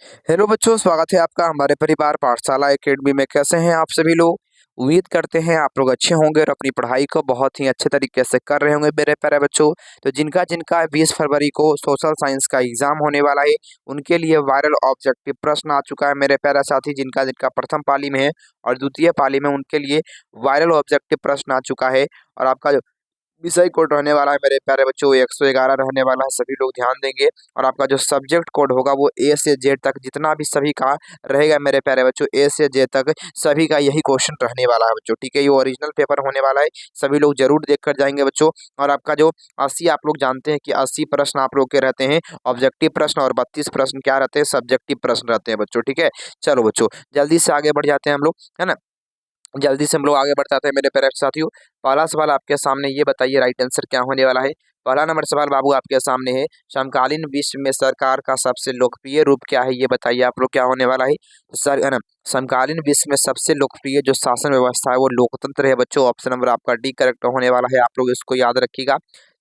Hello बच्चों, स्वागत है आपका हमारे परिवार पाठशाला एकेडमी में। कैसे हैं आप सभी लोग? उम्मीद करते हैं आप लोग अच्छे होंगे और अपनी पढ़ाई को बहुत ही अच्छे तरीके से कर रहे होंगे मेरे प्यारे बच्चों। तो जिनका जिनका 20 फरवरी को सोशल साइंस का एग्जाम होने वाला है, उनके लिए वायरल ऑब्जेक्टिव प्रश्न आ चुका है मेरे प्यारे साथी। जिनका जिनका प्रथम पाली में है और द्वितीय पाली में, उनके लिए वायरल ऑब्जेक्टिव प्रश्न आ चुका है। और आपका जो विषय कोड रहने वाला है मेरे प्यारे बच्चों, 111 रहने वाला है। सभी लोग ध्यान देंगे। और आपका जो सब्जेक्ट कोड होगा वो ए से जेड तक जितना भी सभी का रहेगा मेरे प्यारे बच्चों, ए से जेड तक सभी का यही क्वेश्चन रहने वाला है बच्चों। ठीक है, ये ओरिजिनल पेपर होने वाला है। सभी लोग जरूर देख कर जाएंगे बच्चों। और आपका जो 80, आप लोग जानते हैं कि 80 प्रश्न आप लोग के रहते हैं ऑब्जेक्टिव प्रश्न, और 32 प्रश्न क्या रहते हैं, सब्जेक्टिव प्रश्न रहते हैं बच्चों। ठीक है, चलो बच्चों जल्दी से आगे बढ़ जाते हैं हम लोग, है ना। जल्दी से हम लोग आगे बढ़ जाते हैं मेरे प्यारे साथियों। पहला सवाल आपके सामने, ये बताइए राइट आंसर क्या होने वाला है। पहला नंबर सवाल बाबू आपके सामने है, समकालीन विश्व में सरकार का सबसे लोकप्रिय रूप क्या है, ये बताइए आप लोग क्या होने वाला है। तो सर है ना, समकालीन विश्व में सबसे लोकप्रिय जो शासन व्यवस्था है वो लोकतंत्र है बच्चों। ऑप्शन नंबर आपका डी करेक्ट होने वाला है, आप लोग इसको याद रखिएगा।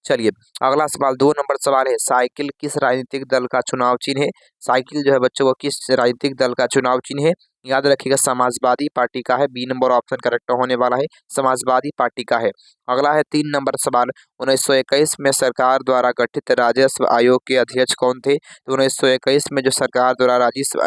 चलिए अगला सवाल, 2 नंबर सवाल है, साइकिल किस राजनीतिक दल का चुनाव चिन्ह है। साइकिल जो है बच्चों वो किस राजनीतिक दल का चुनाव चिन्ह है, याद रखिएगा समाजवादी पार्टी का है। बी नंबर ऑप्शन करेक्ट होने वाला है, समाजवादी पार्टी का है। अगला है 3 नंबर सवाल, 1921 में सरकार द्वारा गठित राजस्व आयोग के अध्यक्ष कौन थे। तो 1921 में जो सरकार द्वारा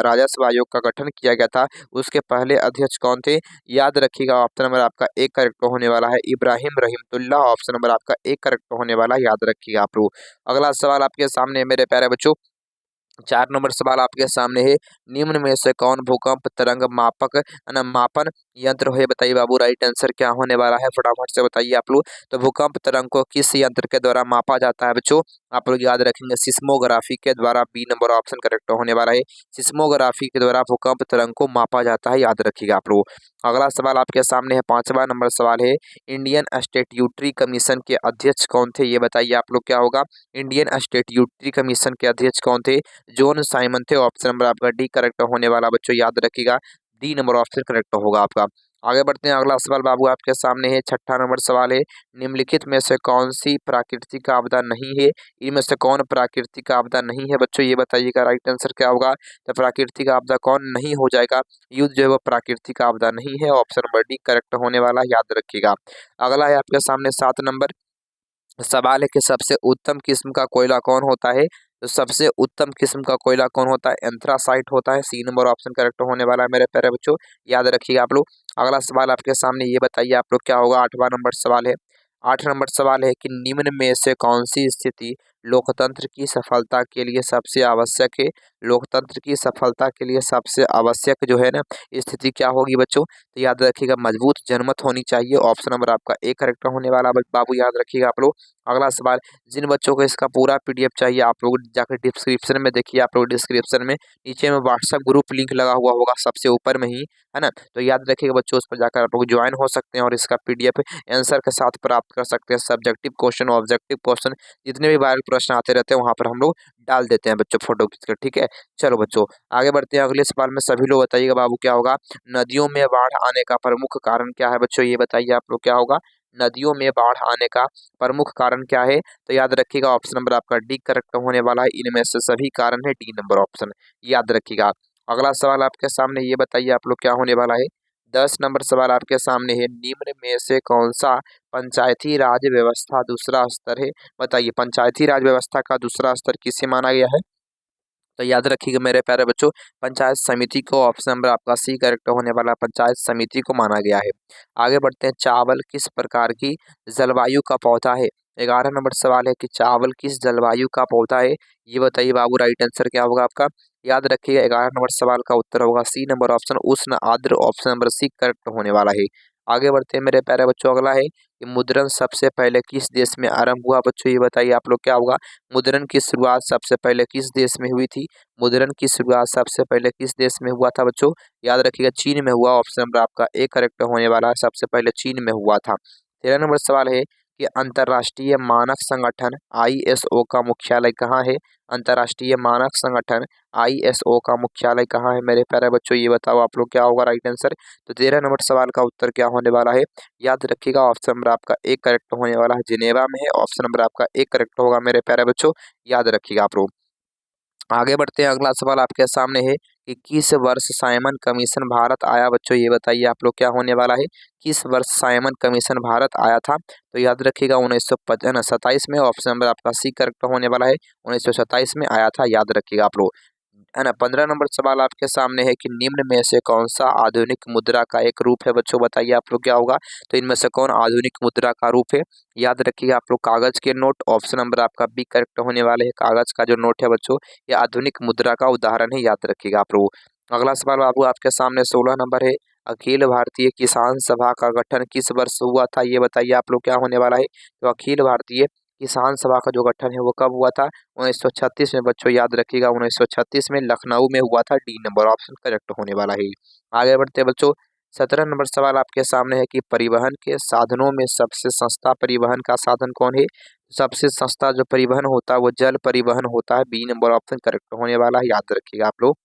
राजस्व आयोग का गठन किया गया था, उसके पहले अध्यक्ष कौन थे, याद रखिएगा। ऑप्शन नंबर आपका एक करेक्ट होने वाला है, इब्राहिम रहीमतुल्लाह। ऑप्शन नंबर आपका एक करेक्ट होने वाला है, याद रखिएगा आप लोग। अगला सवाल आपके सामने है मेरे प्यारे बच्चों, 4 नंबर सवाल आपके सामने है, निम्न में से कौन भूकंप तरंग मापन यंत्र है, बताइए बाबू राइट आंसर क्या होने वाला है, फटाफट से बताइए आप लोग। तो भूकंप तरंग को किस यंत्र के द्वारा मापा जाता है बच्चों, आप लोग याद रखेंगे सिस्मोग्राफी के द्वारा। बी नंबर ऑप्शन करेक्ट होने वाला है, सिस्मोग्राफी के द्वारा भूकंप तरंग को मापा जाता है, याद रखिएगा आप लोग। अगला सवाल आपके सामने है, 5वां नंबर सवाल है, इंडियन स्टैट्यूटरी कमीशन के अध्यक्ष कौन थे, ये बताइए आप लोग क्या होगा। इंडियन स्टैट्यूटरी कमीशन के अध्यक्ष कौन थे, जॉन साइमन थे। ऑप्शन नंबर आपका डी करेक्ट होने वाला बच्चों, याद रखिएगा। डी नंबर ऑप्शन करेक्ट होगा आपका। आगे बढ़ते हैं, अगला सवाल बाबू आपके सामने है, 6 नंबर सवाल है, निम्नलिखित में से कौन सी प्राकृतिक आपदा नहीं है। इनमें से कौन प्राकृतिक आपदा नहीं है बच्चों, ये बताइएगा राइट आंसर क्या होगा। तो प्राकृतिक आपदा कौन नहीं हो जाएगा, युद्ध जो है वो प्राकृतिक आपदा नहीं है। ऑप्शन नंबर डी करेक्ट होने वाला, याद रखिएगा। अगला है आपके सामने 7 नंबर सवाल है कि सबसे उत्तम किस्म का कोयला कौन होता है। तो सबसे उत्तम किस्म का कोयला कौन होता है, एंथ्रासाइट होता है। सी नंबर ऑप्शन करेक्ट होने वाला है मेरे प्यारे बच्चों, याद रखिएगा आप लोग। अगला सवाल आपके सामने, ये बताइए आप लोग क्या होगा। 8वां नंबर सवाल है, 8 नंबर सवाल है कि निम्न में से कौन सी स्थिति लोकतंत्र की सफलता के लिए सबसे आवश्यक है। लोकतंत्र की सफलता के लिए सबसे आवश्यक जो है ना स्थिति क्या होगी बच्चों, तो याद रखिएगा मजबूत जनमत होनी चाहिए। ऑप्शन नंबर आपका एक करेक्ट होने वाला बाबू, याद रखिएगा आप लोग। अगला सवाल, जिन बच्चों को इसका पूरा पीडीएफ चाहिए आप लोग जाकर डिस्क्रिप्शन में देखिए। आप लोग डिस्क्रिप्शन में नीचे में व्हाट्सएप ग्रुप लिंक लगा हुआ होगा सबसे ऊपर में ही, है ना। तो याद रखिएगा बच्चों, उस पर जाकर आप लोग ज्वाइन हो सकते हैं और इसका पीडीएफ आंसर के साथ प्राप्त कर सकते हैं। सब्जेक्टिव क्वेश्चन, ऑब्जेक्टिव क्वेश्चन, जितने भी वायरल प्रश्न आते रहते हैं वहां पर हम लोग डाल देते हैं बच्चों फोटो खींचकर। ठीक है, चलो बच्चों आगे बढ़ते हैं। अगले सवाल में सभी लोग बताइएगा बाबू क्या होगा। नदियों में बाढ़ आने का प्रमुख कारण क्या है बच्चों, ये बताइए आप लोग क्या होगा। नदियों में बाढ़ आने का प्रमुख कारण क्या है, तो याद रखिएगा ऑप्शन नंबर आपका डी करेक्ट होने वाला है। इनमें से सभी कारण है, डी नंबर ऑप्शन, याद रखिएगा। अगला सवाल आपके सामने, ये बताइए आप लोग क्या होने वाला है। 10 नंबर सवाल आपके सामने है, निम्न में से कौन सा पंचायती राज व्यवस्था दूसरा स्तर है, बताइए पंचायती राज व्यवस्था का दूसरा स्तर किसे माना गया है। तो याद रखिएगा मेरे प्यारे बच्चों, पंचायत समिति को। ऑप्शन नंबर आपका सी करेक्ट होने वाला, पंचायत समिति को माना गया है। आगे बढ़ते हैं, चावल किस प्रकार की जलवायु का पौधा है। 11 नंबर सवाल है कि चावल किस जलवायु का पौधा है, ये बताइए बाबू राइट आंसर क्या होगा आपका। याद रखिएगा 11 नंबर सवाल का उत्तर होगा सी नंबर ऑप्शन, उष्ण आर्द्र। ऑप्शन नंबर सी करेक्ट होने वाला है। आगे बढ़ते हैं मेरे प्यारे बच्चों, अगला है कि मुद्रण सबसे पहले किस देश में आरंभ हुआ बच्चों, ये बताइए आप लोग क्या होगा। मुद्रण की शुरुआत सबसे पहले किस देश में हुई थी। मुद्रण की शुरुआत सबसे पहले किस देश में हुआ था बच्चों, याद रखिएगा चीन में हुआ। ऑप्शन नंबर आपका ए करेक्ट होने वाला है, सबसे पहले चीन में हुआ था। 13 नंबर सवाल है कि अंतर्राष्ट्रीय मानक संगठन आईएसओ का मुख्यालय कहाँ है। अंतर्राष्ट्रीय मानक संगठन आईएसओ का मुख्यालय कहाँ है मेरे प्यारे बच्चों, ये बताओ आप लोग क्या होगा राइट आंसर। तो 13 नंबर सवाल का उत्तर क्या होने वाला है, याद रखिएगा ऑप्शन नंबर आपका एक करेक्ट होने वाला है, जिनेवा में है। ऑप्शन नंबर आपका एक करेक्ट होगा मेरे प्यारे बच्चों, याद रखिएगा आप लोग। आगे बढ़ते हैं, अगला सवाल आपके सामने है कि किस वर्ष साइमन कमीशन भारत आया। बच्चों ये बताइए आप लोग क्या होने वाला है, किस वर्ष साइमन कमीशन भारत आया था। तो याद रखिएगा 1927 में। ऑप्शन नंबर आपका सी करेक्ट होने वाला है, 1927 में आया था, याद रखिएगा आप लोग, है ना। 15 नंबर सवाल आपके सामने है कि निम्न में से कौन सा आधुनिक मुद्रा का एक रूप है। बच्चों बताइए आप लोग क्या होगा, तो इनमें से कौन आधुनिक मुद्रा का रूप है। याद रखिएगा आप लोग कागज के नोट। ऑप्शन नंबर आपका बी करेक्ट होने वाले है, कागज का जो नोट है बच्चों ये आधुनिक मुद्रा का उदाहरण है, याद रखिएगा आप लोग। अगला सवाल बाबू आपके सामने 16 नंबर है, अखिल भारतीय किसान सभा का गठन किस वर्ष हुआ था। ये बताइए आप लोग क्या होने वाला है, तो अखिल भारतीय किसान सभा का जो गठन है वो कब हुआ था, 1936 में। बच्चों याद रखिएगा 1936 में लखनऊ में हुआ था, डी नंबर ऑप्शन करेक्ट होने वाला है। आगे बढ़ते हैं बच्चों, 17 नंबर सवाल आपके सामने है कि परिवहन के साधनों में सबसे सस्ता परिवहन का साधन कौन है। सबसे सस्ता जो परिवहन होता है वो जल परिवहन होता है, बी नंबर ऑप्शन करेक्ट होने वाला है, याद रखिएगा आप लोग।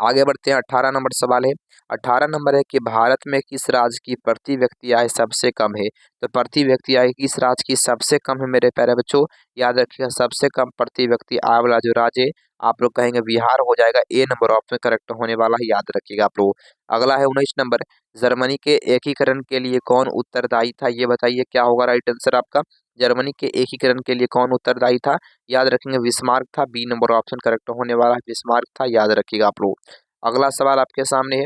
आगे बढ़ते हैं, 18 नंबर सवाल है। 18 नंबर है कि भारत में किस राज्य की प्रति व्यक्ति आय सबसे कम है। तो प्रति व्यक्ति आय किस राज्य की सबसे कम है मेरे प्यारे बच्चों, याद रखिएगा सबसे कम प्रति व्यक्ति आय वाला जो राज्य है आप लोग कहेंगे बिहार हो जाएगा, ए नंबर ऑप्शन करेक्ट होने वाला है, याद रखिएगा आप लोग। अगला है 19 नंबर, जर्मनी के एकीकरण के लिए कौन उत्तरदायी था। ये बताइए क्या होगा राइट आंसर आपका, जर्मनी के एकीकरण के लिए कौन उत्तरदायी था। याद रखेंगे बिस्मार्क था, बी नंबर ऑप्शन करेक्ट होने वाला है, बिस्मार्क था, याद रखिएगा आप लोग। अगला सवाल आपके सामने है,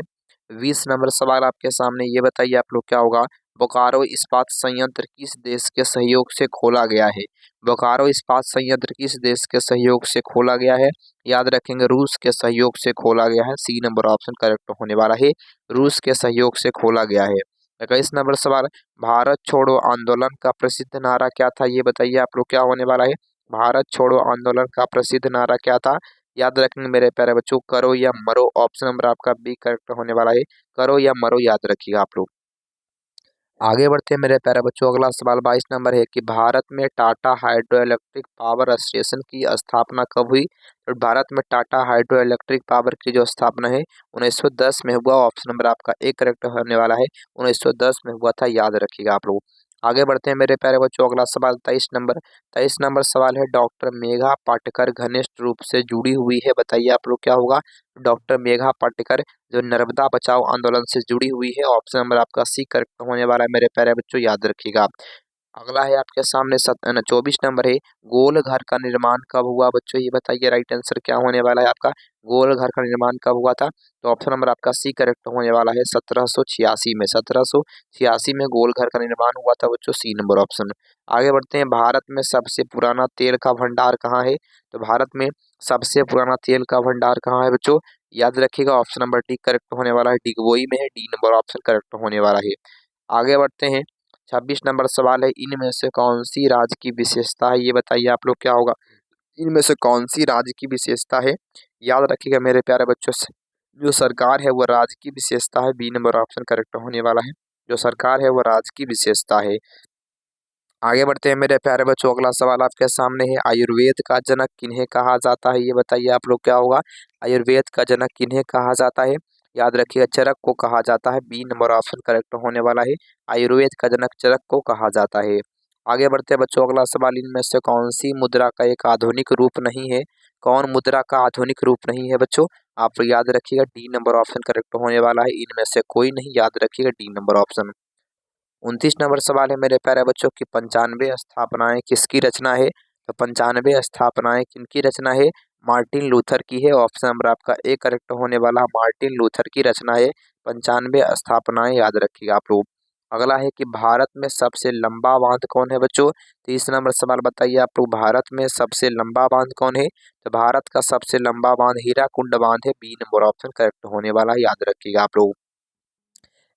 20 नंबर सवाल आपके सामने, ये बताइए आप लोग क्या होगा, बोकारो इस्पात संयंत्र किस देश के सहयोग से खोला गया है। बोकारो इस्पात संयंत्र किस देश के सहयोग से खोला गया है। याद रखेंगे रूस के सहयोग से खोला गया है, सी नंबर ऑप्शन करेक्ट होने वाला है, रूस के सहयोग से खोला गया है। 21 नंबर सवाल, भारत छोड़ो आंदोलन का प्रसिद्ध नारा क्या था। ये बताइए आप लोग क्या होने वाला है, भारत छोड़ो आंदोलन का प्रसिद्ध नारा क्या था। याद रखेंगे मेरे प्यारे बच्चों, करो या मरो। ऑप्शन नंबर आपका बी करेक्ट होने वाला है, करो या मरो, याद रखिएगा आप लोग। आगे बढ़ते हैं मेरे प्यारे बच्चों, अगला सवाल 22 नंबर है कि भारत में Tata hydro electric power station की स्थापना कब हुई। तो भारत में टाटा हाइड्रो इलेक्ट्रिक पावर की जो स्थापना है 1910 में हुआ। ऑप्शन नंबर आपका एक करेक्ट होने वाला है, 1910 में हुआ था, याद रखिएगा आप लोग। आगे बढ़ते हैं मेरे प्यारे बच्चों, अगला सवाल 23 नंबर सवाल है, डॉक्टर मेघा पाटेकर घनिष्ठ रूप से जुड़ी हुई है। बताइए आप लोग क्या होगा, डॉक्टर मेघा पाटेकर जो नर्मदा बचाओ आंदोलन से जुड़ी हुई है। ऑप्शन नंबर आपका सी करेक्ट होने वाला है मेरे प्यारे बच्चों, याद रखिएगा। अगला है आपके सामने 24 नंबर है, गोल घर का निर्माण कब हुआ। बच्चों ये बताइए राइट आंसर क्या होने वाला है आपका, गोल घर का निर्माण कब हुआ था। तो ऑप्शन नंबर आपका सी करेक्ट होने वाला है, 1786 में। 1786 में गोल घर का निर्माण हुआ था बच्चों, सी नंबर ऑप्शन। आगे बढ़ते हैं, भारत में सबसे पुराना तेल का भंडार कहाँ है। तो भारत में सबसे पुराना तेल का भंडार कहाँ है बच्चों, याद रखिएगा ऑप्शन नंबर डी करेक्ट होने वाला है, डिगबोई में है, डी नंबर ऑप्शन करेक्ट होने वाला है। आगे बढ़ते हैं, 26 नंबर सवाल है, इनमें से कौन सी राज्य की विशेषता है। ये बताइए आप लोग क्या होगा, इनमें से कौन सी राज्य की विशेषता है। याद रखिएगा मेरे प्यारे बच्चों, जो सरकार है वो राज्य की विशेषता है, बी नंबर ऑप्शन करेक्ट होने वाला है, जो सरकार है वो राज्य की विशेषता है। आगे बढ़ते हैं मेरे प्यारे बच्चों, अगला सवाल आपके सामने है, आयुर्वेद का जनक किन्हें कहा जाता है। ये बताइए आप लोग क्या होगा, आयुर्वेद का जनक किन्हें कहा जाता है। याद रखिएगा चरक को कहा जाता है, बी नंबर ऑप्शन करेक्ट होने वाला है, आयुर्वेद का जनक चरक को कहा जाता है। आगे बढ़ते हैं बच्चों, अगला सवाल, इनमें से कौन सी मुद्रा का एक आधुनिक रूप नहीं है। कौन मुद्रा का आधुनिक रूप नहीं है बच्चों, आप याद रखिएगा डी नंबर ऑप्शन करेक्ट होने वाला है, इनमें से कोई नहीं, याद रखिएगा डी नंबर ऑप्शन। 29 नंबर सवाल है मेरे प्यारे बच्चों की 95 स्थापनाएं किसकी रचना है। तो 95 स्थापनाएं किनकी रचना है, मार्टिन लूथर की है। ऑप्शन नंबर आपका ए करेक्ट होने वाला, मार्टिन लूथर की रचना है 95 स्थापनाएं, याद रखिएगा आप लोग। अगला है कि भारत में सबसे लंबा बांध कौन है बच्चों। 30 नंबर सवाल बताइए आप लोग, भारत में सबसे लंबा बांध कौन है। तो भारत का सबसे लंबा बांध हीराकुंड बांध है, बी नंबर ऑप्शन करेक्ट होने वाला है, याद रखिएगा आप लोग।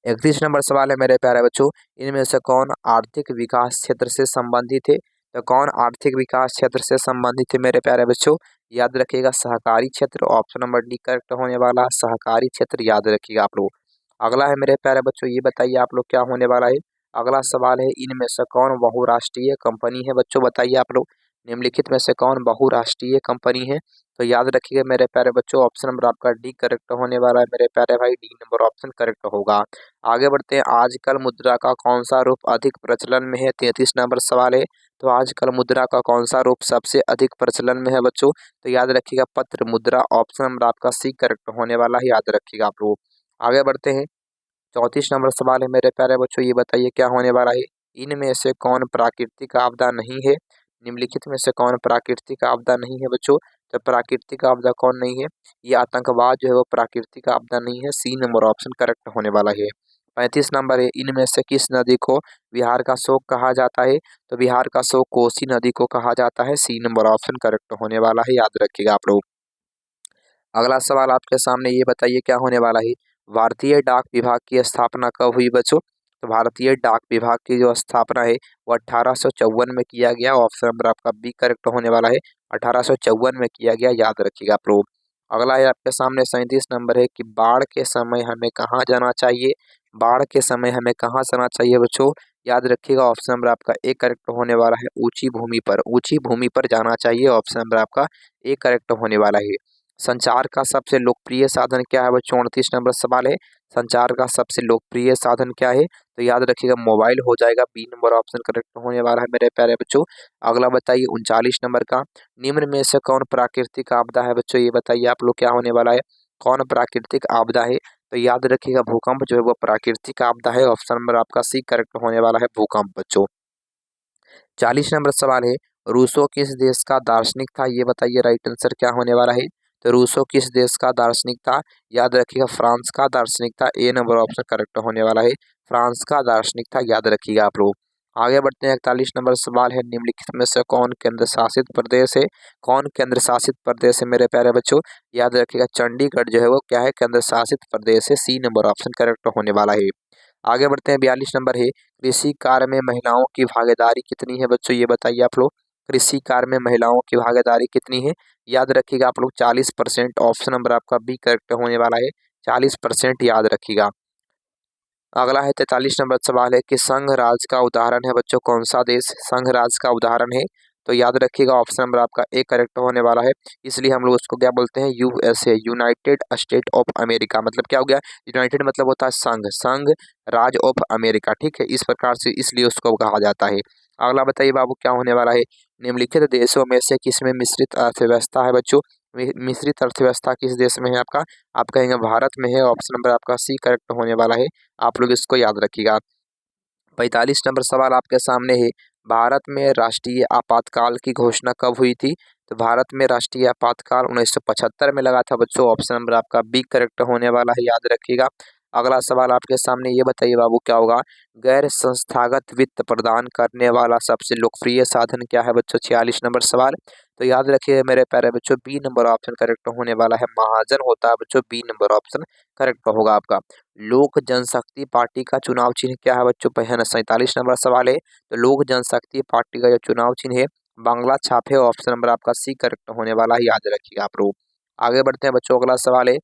31 नंबर सवाल है मेरे प्यारे बच्चों, इनमें से कौन आर्थिक विकास क्षेत्र से संबंधित है। तो कौन आर्थिक विकास क्षेत्र से संबंधित है मेरे प्यारे बच्चों, याद रखिएगा सहकारी क्षेत्र। ऑप्शन नंबर डी करेक्ट होने वाला, सहकारी क्षेत्र, याद रखिएगा आप लोग। अगला है मेरे प्यारे बच्चों, ये बताइए आप लोग क्या होने वाला है। अगला सवाल है, इनमें से कौन बहुराष्ट्रीय कंपनी है। बच्चों बताइए आप लोग, निम्नलिखित में से कौन बहुराष्ट्रीय कंपनी है। तो याद रखिएगा मेरे प्यारे बच्चों, ऑप्शन नंबर आपका डी करेक्ट होने वाला है मेरे प्यारे भाई, डी नंबर ऑप्शन करेक्ट होगा। आगे बढ़ते हैं, आजकल मुद्रा का कौन सा रूप अधिक प्रचलन में है। 33 नंबर सवाल है, तो आजकल मुद्रा का कौन सा रूप सबसे अधिक प्रचलन में है बच्चों? तो याद रखिएगा पत्र मुद्रा, ऑप्शन नंबर आपका सी करेक्ट होने वाला है, याद रखिएगा आप लोग। आगे बढ़ते हैं। 34 नंबर सवाल है मेरे प्यारे बच्चों, ये बताइए क्या होने वाला है? इनमें से कौन प्राकृतिक आपदा नहीं है? निम्नलिखित में से कौन प्राकृतिक आपदा नहीं है बच्चों? तो प्राकृतिक आपदा कौन नहीं है? ये आतंकवाद जो है वो प्राकृतिक आपदा नहीं है, सी नंबर ऑप्शन करेक्ट होने वाला है। 35 नंबर है, इनमें से किस नदी को बिहार का शोक कहा जाता है? तो बिहार का शोक कोसी नदी को कहा जाता है, सी नंबर ऑप्शन करेक्ट होने वाला है, याद रखिएगा आप लोग। अगला सवाल आपके सामने, ये बताइए क्या होने वाला है? भारतीय डाक विभाग की स्थापना कब हुई बच्चों? तो भारतीय डाक विभाग की जो स्थापना है वो 1854 में किया गया, ऑप्शन नंबर आपका बी करेक्ट होने वाला है, 1854 में किया गया, याद रखिएगा आप लोग। अगला है आपके सामने 37 नंबर है कि बाढ़ के समय हमें कहाँ जाना चाहिए? बाढ़ के समय हमें कहाँ जाना चाहिए बच्चों? याद रखिएगा ऑप्शन नंबर आपका ए करेक्ट होने वाला है, ऊंची भूमि पर, ऊंची भूमि पर जाना चाहिए, ऑप्शन नंबर आपका ए करेक्ट होने वाला है। संचार का सबसे लोकप्रिय साधन क्या है बच्चों? 38 नंबर सवाल है, संचार का सबसे लोकप्रिय साधन क्या है? तो याद रखिएगा मोबाइल हो जाएगा, बी नंबर ऑप्शन करेक्ट होने वाला है मेरे प्यारे बच्चों। अगला बताइए 39 नंबर का, निम्न में से कौन प्राकृतिक आपदा है बच्चों? ये बताइए आप लोग क्या होने वाला है, कौन प्राकृतिक आपदा है? तो याद रखिएगा भूकंप जो है वो प्राकृतिक आपदा है, ऑप्शन नंबर आपका सी करेक्ट होने वाला है, भूकंप बच्चों। 40 नंबर सवाल है, रूसो किस देश का दार्शनिक था? ये बताइए राइट आंसर क्या होने वाला है? तो रूसो किस देश का दार्शनिक था? याद रखिएगा फ्रांस का दार्शनिक था, ए नंबर ऑप्शन करेक्ट होने वाला है, फ्रांस का दार्शनिक था, याद रखिएगा आप लोग। आगे बढ़ते हैं। 41 नंबर सवाल है, निम्नलिखित में से कौन केंद्र शासित प्रदेश है? कौन केंद्र शासित प्रदेश है मेरे प्यारे बच्चों? याद रखिएगा चंडीगढ़ जो है वो क्या है, केंद्र शासित प्रदेश है, सी नंबर ऑप्शन करेक्ट होने वाला है। आगे बढ़ते हैं। 42 नंबर है, कृषि कार्य में महिलाओं की भागीदारी कितनी है बच्चों? ये बताइए आप लोग, कृषि कार्य में महिलाओं की भागीदारी कितनी है? याद रखिएगा आप लोग 40%, ऑप्शन नंबर आपका बी करेक्ट होने वाला है, 40% याद रखिएगा। अगला है 43 नंबर सवाल है कि संघ राज्य का उदाहरण है बच्चों कौन सा देश संघ राज्य का उदाहरण है? तो याद रखिएगा ऑप्शन नंबर आपका ए करेक्ट होने वाला है, इसलिए हम लोग उसको क्या बोलते हैं, USA, United state of America. मतलब क्या हो गया, यूनाइटेड मतलब होता है संघ, संघ राज्य ऑफ अमेरिका, ठीक है, इस प्रकार से इसलिए उसको कहा जाता है। अगला बताइए बाबू क्या होने वाला है, निम्नलिखित देशों में से किसमें मिश्रित अर्थव्यवस्था है बच्चों? मिश्रित अर्थव्यवस्था किस देश में है आपका? आप कहेंगे भारत में है, ऑप्शन नंबर आपका सी करेक्ट होने वाला है, आप लोग इसको याद रखिएगा। 45 नंबर सवाल आपके सामने है, भारत में राष्ट्रीय आपातकाल की घोषणा कब हुई थी? तो भारत में राष्ट्रीय आपातकाल 1975 में लगा था बच्चों, ऑप्शन नंबर आपका बी करेक्ट होने वाला है, याद रखिएगा। अगला सवाल आपके सामने, ये बताइए बाबू क्या होगा, गैर संस्थागत वित्त प्रदान करने वाला सबसे लोकप्रिय साधन क्या है बच्चों? 46 नंबर सवाल। तो याद रखिए मेरे प्यारे बच्चों, बी नंबर ऑप्शन करेक्ट होने वाला है, महाजन होता है बच्चों, बी नंबर ऑप्शन करेक्ट होगा आपका। लोक जनशक्ति पार्टी का चुनाव चिन्ह क्या है बच्चों? पहले 47 नंबर सवाल है, तो लोक जनशक्ति पार्टी का जो चुनाव चिन्ह है बांग्ला छाप है, ऑप्शन नंबर आपका सी करेक्ट होने वाला है, याद रखिएगा आप लोग। आगे बढ़ते हैं बच्चों, अगला सवाल है,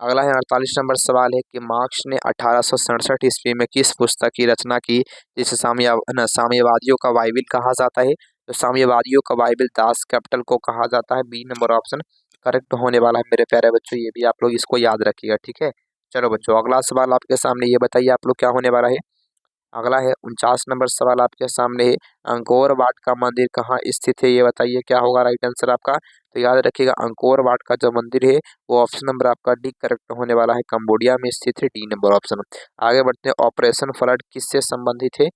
अगला है 48 नंबर सवाल है कि मार्क्स ने 1867 ईस्वी में किस पुस्तक की रचना की जिसे साम्यवादियों का बाइबिल कहा जाता है? तो साम्यवादियों का बाइबिल दास कैपिटल को कहा जाता है, बी नंबर ऑप्शन करेक्ट होने वाला है मेरे प्यारे बच्चों, ये भी आप लोग इसको याद रखिएगा, ठीक है। चलो बच्चों अगला सवाल आपके सामने, ये बताइए आप लोग क्या होने वाला है। अगला है 49 नंबर सवाल आपके सामने है, अंकोर वाट का मंदिर कहाँ स्थित है? ये बताइए क्या होगा राइट आंसर आपका? तो याद रखिएगा अंकोर वाट का जो मंदिर है वो ऑप्शन नंबर आपका डी करेक्ट होने वाला है, कंबोडिया में स्थित है, डी नंबर ऑप्शन। आगे बढ़ते हैं। ऑपरेशन फ्लड किससे संबंधित है?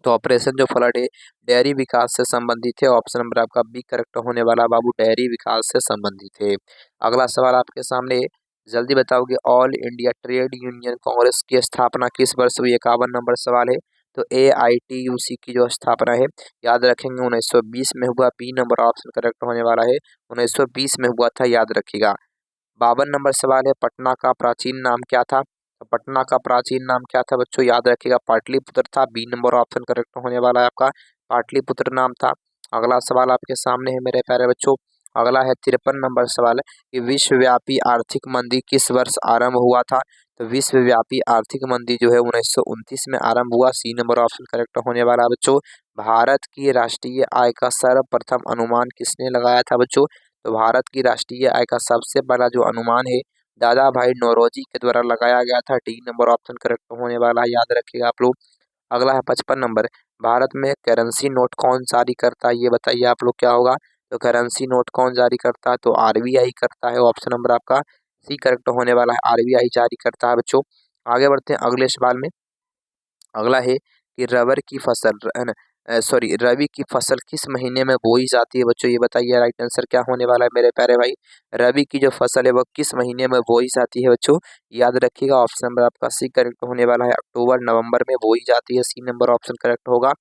तो ऑपरेशन जो फ्लड है डेयरी विकास से संबंधित है, ऑप्शन नंबर आपका बी करेक्ट होने वाला बाबू, डेयरी विकास से संबंधित है। अगला सवाल आपके सामने है, जल्दी बताओगे, all India trade union Congress की स्थापना किस वर्ष हुई? 51 नंबर सवाल है, तो AITUC की जो स्थापना है याद रखेंगे 1920 में हुआ, बी नंबर ऑप्शन करेक्ट होने वाला है, 1920 में हुआ था, याद रखिएगा। 52 नंबर सवाल है, पटना का प्राचीन नाम क्या था? तो पटना का प्राचीन नाम क्या था बच्चों? याद रखिएगा पाटलिपुत्र था, बी नंबर ऑप्शन करेक्ट होने वाला है आपका, पाटलिपुत्र नाम था। अगला सवाल आपके सामने है मेरे प्यारे बच्चों, अगला है 53 नंबर सवाल है कि विश्वव्यापी आर्थिक मंदी किस वर्ष आरंभ हुआ था? तो विश्वव्यापी आर्थिक मंदी जो है 1929 में आरंभ हुआ, सी नंबर ऑप्शन करेक्ट होने वाला है बच्चों। भारत की राष्ट्रीय आय का सर्वप्रथम अनुमान किसने लगाया था बच्चों? तो भारत की राष्ट्रीय आय का सबसे बड़ा जो अनुमान है दादा भाई नौरोजी के द्वारा लगाया गया था, डी नंबर ऑप्शन करेक्ट होने वाला है, याद रखिएगा आप लोग। अगला है 55 नंबर, भारत में करेंसी नोट कौन जारी करता है, ये बताइए आप लोग क्या होगा। तो करेंसी नोट कौन जारी करता है, तो आरबीआई करता है। ऑप्शन नंबर आपका सी करेक्ट होने वाला है, आरबीआई जारी करता है बच्चों। आगे बढ़ते हैं अगले सवाल में। अगला है कि रबर की फसल है ना, सॉरी रबी की फसल किस महीने में बोई जाती है बच्चों, ये बताइए राइट आंसर क्या होने वाला है मेरे प्यारे भाई। रबी की जो फसल है वह किस महीने में बोई जाती है बच्चों, याद रखिएगा। ऑप्शन नंबर आपका सी करेक्ट होने वाला है, अक्टूबर नवंबर में बोई जाती है, सी नंबर ऑप्शन करेक्ट होगा।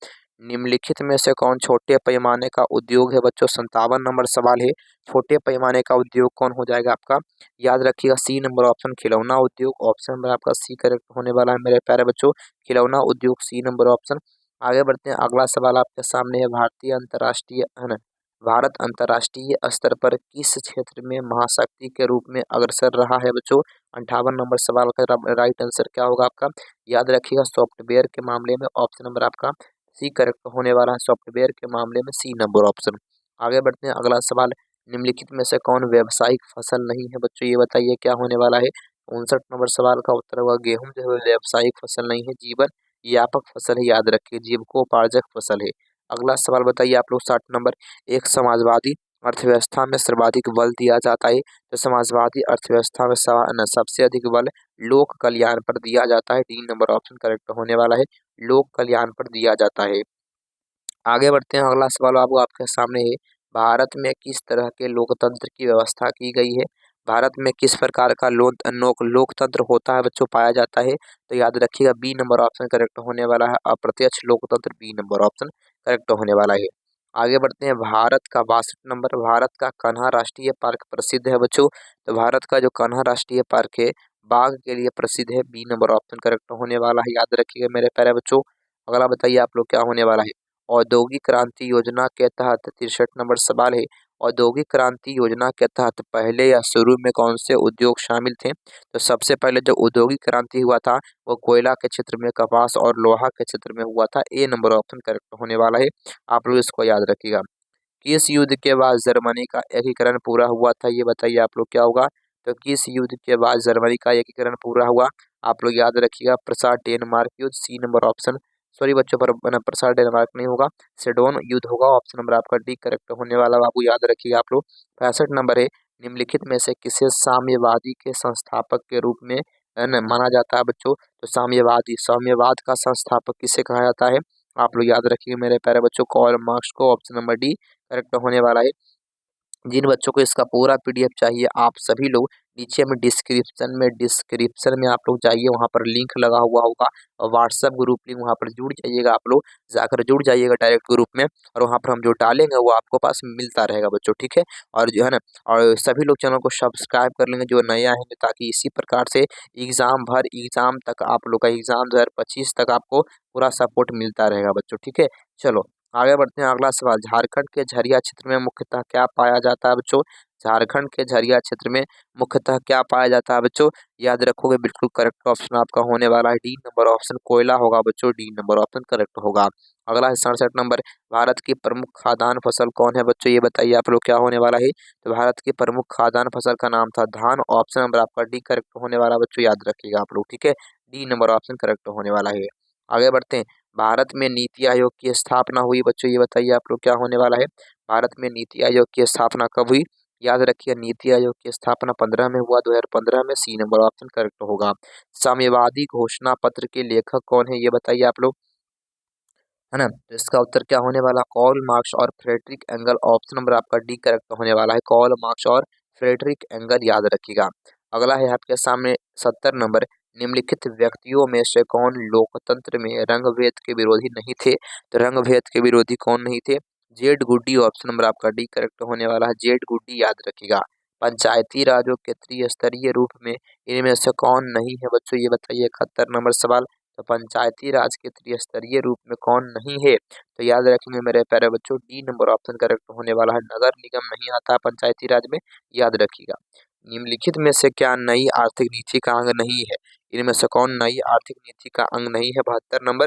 निम्नलिखित में से कौन छोटे पैमाने का उद्योग है बच्चों, 57 नंबर सवाल है। छोटे पैमाने का उद्योग कौन हो जाएगा आपका, याद रखिएगा सी नंबर ऑप्शन खिलौना उद्योग। ऑप्शन नंबर आपका सी करेक्ट होने वाला है मेरे प्यारे बच्चों, खिलौना उद्योग, सी नंबर ऑप्शन। आगे बढ़ते हैं अगला सवाल आपके सामने है, भारतीय अंतर्राष्ट्रीय है ना, भारत अंतर्राष्ट्रीय स्तर पर किस क्षेत्र में महाशक्ति के रूप में अग्रसर रहा है बच्चों। 58 नंबर सवाल का राइट आंसर क्या होगा आपका, याद रखिएगा सॉफ्टवेयर के मामले में। ऑप्शन नंबर आपका सी करेक्ट होने वाला है, सॉफ्टवेयर के मामले में सी नंबर ऑप्शन। आगे बढ़ते हैं अगला सवाल, निम्नलिखित में से कौन व्यावसायिक फसल नहीं है बच्चों, ये बताइए क्या होने वाला है। 59 नंबर सवाल का उत्तर होगा गेहूं जो है व्यावसायिक फसल नहीं है, जीवन व्यापक फसल है, याद रखिए जीविकोपार्जक फसल है। अगला सवाल बताइए आप लोग 60 नंबर, एक समाजवादी अर्थव्यवस्था में सर्वाधिक बल दिया जाता है, तो समाजवादी अर्थव्यवस्था में सबसे अधिक बल लोक कल्याण पर दिया जाता है, डी नंबर ऑप्शन करेक्ट होने वाला है, लोक कल्याण पर दिया जाता है। आगे बढ़ते हैं अगला सवाल आपको आपके सामने है, भारत में किस तरह के लोकतंत्र की व्यवस्था की गई है। भारत में किस प्रकार का लोकतंत्र होता है बच्चों, पाया जाता है, तो याद रखिएगा बी नंबर ऑप्शन करेक्ट होने वाला है, अप्रत्यक्ष लोकतंत्र, बी नंबर ऑप्शन करेक्ट होने वाला है। आगे बढ़ते हैं भारत का 62 नंबर, भारत का कान्हा राष्ट्रीय पार्क प्रसिद्ध है बच्चों, तो भारत का जो कान्हा राष्ट्रीय पार्क है बाघ के लिए प्रसिद्ध है, बी नंबर ऑप्शन करेक्ट होने वाला है, याद रखिएगा मेरे प्यारे बच्चों। अगला बताइए आप लोग क्या होने वाला है, औद्योगिक क्रांति योजना के तहत 63 नंबर सवाल है, औद्योगिक क्रांति योजना के तहत पहले या शुरू में कौन से उद्योग शामिल थे, तो सबसे पहले जो औद्योगिक क्रांति हुआ था वो कोयला के क्षेत्र में, कपास और लोहा के क्षेत्र में हुआ था, ए नंबर ऑप्शन करेक्ट होने वाला है, आप लोग इसको याद रखिएगा। किस युद्ध के बाद जर्मनी का एकीकरण पूरा हुआ था, ये बताइए आप लोग क्या होगा। तो किस युद्ध के बाद जर्मनी का एकीकरण पूरा हुआ, आप लोग याद रखिएगा प्रसाद डेनमार्क युद्ध, सी नंबर ऑप्शन, सॉरी बच्चों पर प्रसाद डेनमार्क नहीं होगा, सेडोन युद्ध होगा, ऑप्शन नंबर आपका डी करेक्ट होने वाला बाबू, याद रखिएगा आप लोग। 65 नंबर है, निम्नलिखित में से किसे साम्यवादी के संस्थापक के रूप में माना जाता है बच्चों, तो साम्यवाद का संस्थापक किसे कहा जाता है, आप लोग याद रखिए मेरे प्यारे बच्चों, कार्ल मार्क्स को, ऑप्शन नंबर डी करेक्ट होने वाला है। जिन बच्चों को इसका पूरा पीडीएफ चाहिए आप सभी लोग नीचे में डिस्क्रिप्शन में आप लोग जाइए, वहाँ पर लिंक लगा हुआ होगा और व्हाट्सएप ग्रुप लिंक, वहाँ पर जुड़ जाइएगा, आप लोग जाकर जुड़ जाइएगा डायरेक्ट ग्रुप में, और वहाँ पर हम जो डालेंगे वो आपको पास मिलता रहेगा बच्चों, ठीक है। और जो है ना, और सभी लोग चैनल को सब्सक्राइब कर लेंगे जो नया है, ताकि इसी प्रकार से एग्जाम तक आप लोग का एग्जाम 2025 तक आपको पूरा सपोर्ट मिलता रहेगा बच्चों, ठीक है। चलो आगे बढ़ते हैं अगला सवाल, झारखंड के झरिया क्षेत्र में मुख्यतः क्या पाया जाता है बच्चों, झारखंड के झरिया क्षेत्र में मुख्यतः क्या पाया जाता है बच्चों, याद रखोगे बिल्कुल करेक्ट ऑप्शन आपका होने वाला है डी नंबर ऑप्शन कोयला होगा बच्चों, डी नंबर ऑप्शन करेक्ट होगा। अगला है 67 नंबर, भारत की प्रमुख खाद्यान्न फसल कौन है बच्चों, ये बताइए आप लोग क्या होने वाला है। तो भारत की प्रमुख खाद्यान्न फसल का नाम था धान, ऑप्शन नंबर आपका डी करेक्ट होने वाला बच्चों, याद रखिएगा आप लोग, ठीक है, डी नंबर ऑप्शन करेक्ट होने वाला है। आगे बढ़ते हैं, भारत में नीति आयोग की स्थापना हुई बच्चों, ये बताइए आप लोग क्या होने वाला है। भारत में नीति आयोग की स्थापना कब हुई, याद रखिए नीति आयोग की स्थापना 15 में हुआ, 2015 में, सी नंबर ऑप्शन करेक्ट होगा। साम्यवादी घोषणा पत्र के लेखक कौन है, ये बताइए आप लोग, है ना, तो इसका उत्तर क्या होने वाला, कार्ल मार्क्स और फ्रेडरिक एंगल, ऑप्शन नंबर आपका डी करेक्ट होने वाला है, कार्ल मार्क्स और फ्रेडरिक एंगल, याद रखिएगा। अगला है आपके सामने 70 नंबर, निम्नलिखित व्यक्तियों में से कौन लोकतंत्र में रंगभेद के विरोधी नहीं थे, तो रंगभेद के विरोधी कौन नहीं थे, जेड गुड्डी, ऑप्शन नंबर आपका डी करेक्ट होने वाला है, जेड गुड्डी, याद रखिएगा। पंचायती राजों के त्रिस्तरीय रूप में इनमें से कौन नहीं है बच्चों, ये बताइए 71 नंबर सवाल। तो पंचायती राज के त्रिस्तरीय रूप में कौन नहीं है, तो याद रखेंगे मेरे प्यारे बच्चों, डी नंबर ऑप्शन करेक्ट होने वाला है, नगर निगम नहीं आता है पंचायती राज में, याद रखिएगा। निम्नलिखित में से क्या नई आर्थिक नीति का अंग नहीं है, इनमें से कौन नई आर्थिक नीति का अंग नहीं है, 72 नंबर,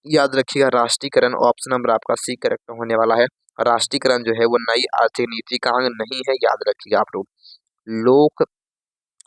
याद रखिएगा राष्ट्रीयकरण, ऑप्शन नंबर आपका सी करेक्ट होने वाला है, राष्ट्रीयकरण जो है वो नई आर्थिक नीति का अंग नहीं है, याद रखिएगा आप लोग। लोक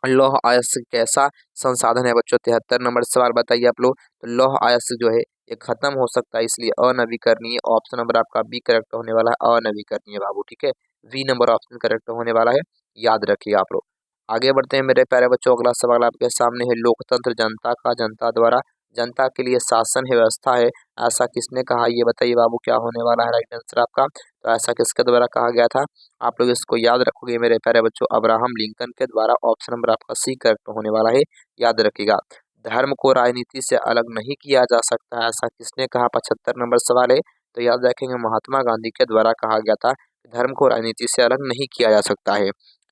लौह अयस्क कैसा संसाधन है बच्चों? 73 नंबर सवाल बताइए आप लोग। तो लौह अयस्क जो है ये खत्म हो सकता है, इसलिए अनवीकरणीय। ऑप्शन नंबर आपका बी करेक्ट होने वाला है, अनवीकरणीय बाबू। ठीक है, बी नंबर ऑप्शन करेक्ट होने वाला है, याद रखिए आप लोग। आगे बढ़ते हैं मेरे प्यारे बच्चों। अगला सवाल आपके सामने है, लोकतंत्र जनता का, जनता द्वारा, जनता के लिए शासन है, व्यवस्था है, ऐसा किसने कहा? ये बताइए बाबू, क्या होने वाला है राइट आंसर आपका? तो ऐसा किसके द्वारा कहा गया था? आप लोग इसको याद रखोगे मेरे प्यारे बच्चों, अब्राहम लिंकन के द्वारा। ऑप्शन नंबर आपका सी करेक्ट होने वाला है, याद रखिएगा। धर्म को राजनीति से अलग नहीं किया जा सकता, ऐसा किसने कहा? 75 नंबर सवाल है। तो याद रखेंगे, महात्मा गांधी के द्वारा कहा गया था धर्म को राजनीति से अलग नहीं किया जा सकता है।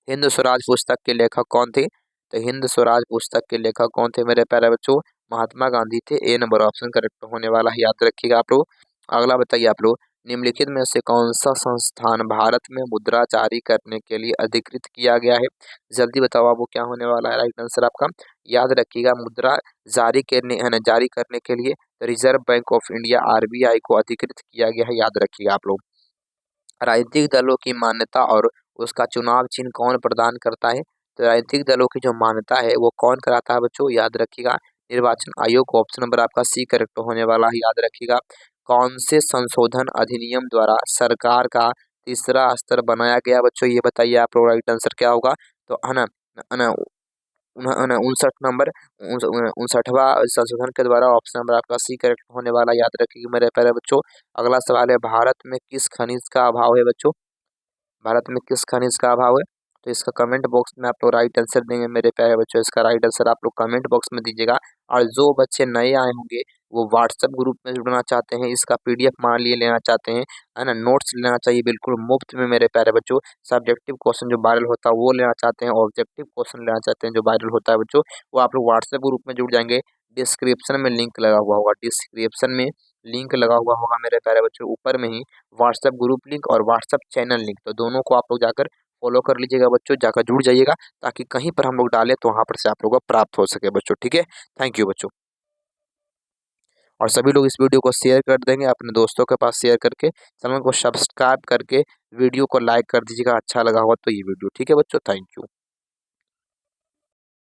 हिंद स्वराज पुस्तक के लेखक कौन थे? तो हिंद स्वराज पुस्तक के लेखक कौन थे मेरे प्यारे बच्चों? महात्मा गांधी थे, ए नंबर ऑप्शन करेक्ट होने वाला है, याद रखिएगा आप लोग। अगला बताइए आप लोग, निम्नलिखित में से कौन सा संस्थान भारत में मुद्रा जारी करने के लिए अधिकृत किया गया है? जल्दी बताओ आप, वो क्या होने वाला है राइट आंसर आपका? याद रखिएगा, मुद्रा जारी करने के लिए reserve bank of India, RBI को अधिकृत किया गया है, याद रखिएगा आप लोग। राजनीतिक दलों की मान्यता और उसका चुनाव चिन्ह कौन प्रदान करता है? तो राजनीतिक दलों की जो मान्यता है वो कौन कराता है बच्चों? याद रखिएगा, निर्वाचन आयोग। ऑप्शन नंबर आपका सी करेक्ट होने वाला है, याद रखिएगा। कौन से संशोधन अधिनियम द्वारा सरकार का तीसरा स्तर बनाया गया बच्चों? ये बताइए आप लोग, राइट आंसर क्या होगा? तो है ना, 59 नंबर, 59वां संशोधन के द्वारा। ऑप्शन नंबर आपका सी करेक्ट होने वाला, याद रखिएगा मेरे प्यारे बच्चों। अगला सवाल है, भारत में किस खनिज का अभाव है बच्चों? भारत में किस खनिज का अभाव है? तो इसका कमेंट बॉक्स में आप लोग राइट आंसर देंगे मेरे प्यारे बच्चों। इसका राइट आंसर आप लोग कमेंट बॉक्स में दीजिएगा। और जो बच्चे नए आए होंगे वो व्हाट्सएप ग्रुप में जुड़ना चाहते हैं, इसका पीडीएफ मान लिए लेना चाहते हैं, है ना, नोट्स लेना चाहिए बिल्कुल मुफ्त में मेरे प्यारे बच्चों। सब्जेक्टिव क्वेश्चन जो वायरल होता है वो लेना चाहते हैं, ऑब्जेक्टिव क्वेश्चन लेना चाहते हैं जो वायरल होता है बच्चों, वो आप लोग व्हाट्सएप ग्रुप में जुड़ जाएंगे। डिस्क्रिप्शन में लिंक लगा हुआ होगा, डिस्क्रिप्शन में लिंक लगा हुआ होगा मेरे प्यारे बच्चों, ऊपर में ही व्हाट्सएप ग्रुप लिंक और व्हाट्सएप चैनल लिंक, तो दोनों को आप लोग जाकर फॉलो कर लीजिएगा बच्चों, जाकर जुड़ जाइएगा, ताकि कहीं पर हम लोग डालें तो वहाँ पर से आप लोगों को प्राप्त हो सके बच्चों। ठीक है, थैंक यू बच्चों। और सभी लोग इस वीडियो को शेयर कर देंगे अपने दोस्तों के पास, शेयर करके चैनल को सब्सक्राइब करके वीडियो को लाइक कर दीजिएगा, अच्छा लगा हुआ तो ये वीडियो। ठीक है बच्चों, थैंक यू।